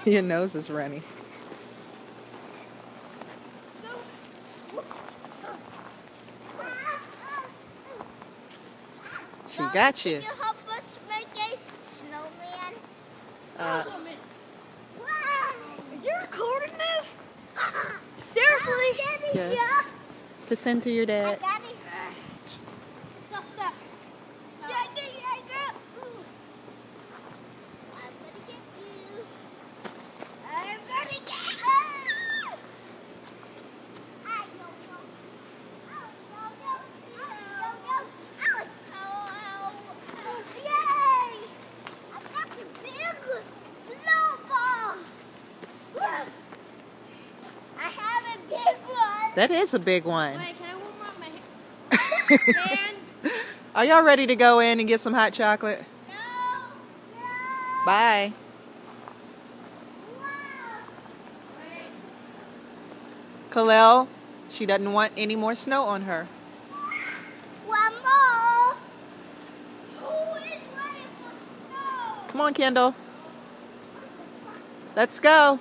Your nose is runny. She got you. Can you help us make a snowman? You're recording this? Seriously? Yes. To send to your dad. I got it. So stuck. Yeah, I get you. I'm gonna get you. I'm gonna get you. I don't know. Yay! I got the big snowball. I have a big one. That is a big one. Wait, can I warm up my hands? Are y'all ready to go in and get some hot chocolate? No. Bye. Kalel, she doesn't want any more snow on her. One more. Who is ready for snow? Come on, Kendall. Let's go.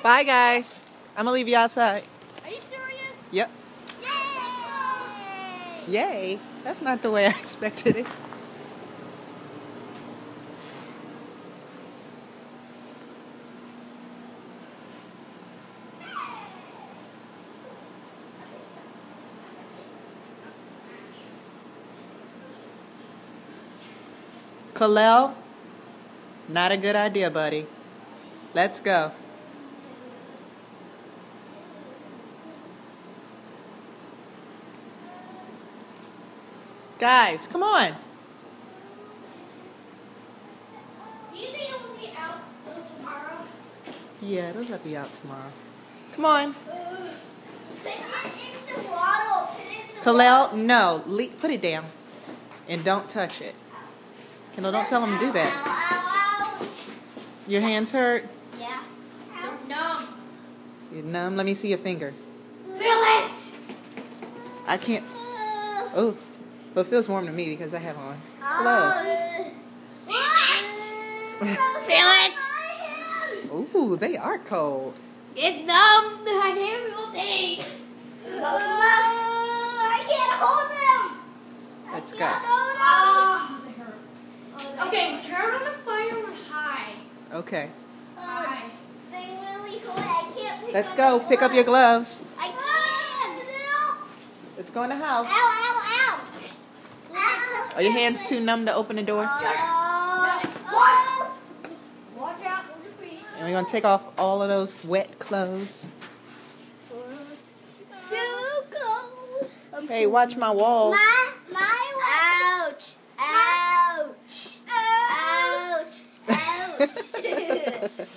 Bye, guys. I'm going to leave you outside. Are you serious? Yep. Yay! Yay. That's not the way I expected it. Kalel, not a good idea, buddy. Let's go. Guys, come on. Do you think it will be out still tomorrow? Yeah, it'll be out tomorrow. Come on. Put it in the bottle. Kalel, no. Put it down. And don't touch it. Kendall, don't tell him to do that. Ow, ouch. Your hands hurt? Yeah. They're numb. You're numb? Let me see your fingers. Feel it. I can't. Oh, but it feels warm to me because I have on gloves. Feel it. Ooh, they are cold. It's numb. I can't feel things. I can't hold them. Let's go. Oh, they hurt. Okay, turn on the fire on high. Okay. High. They really hurt. I can't pick Let's up go. the Pick up wood. your gloves. I can't. Let's go in the house. Ow, ow, ow. Are your hands too numb to open the door? Watch out with your feet. And we're going to take off all of those wet clothes. Too cold. Hey, watch my walls. Ouch. Ouch. Ouch. Ouch.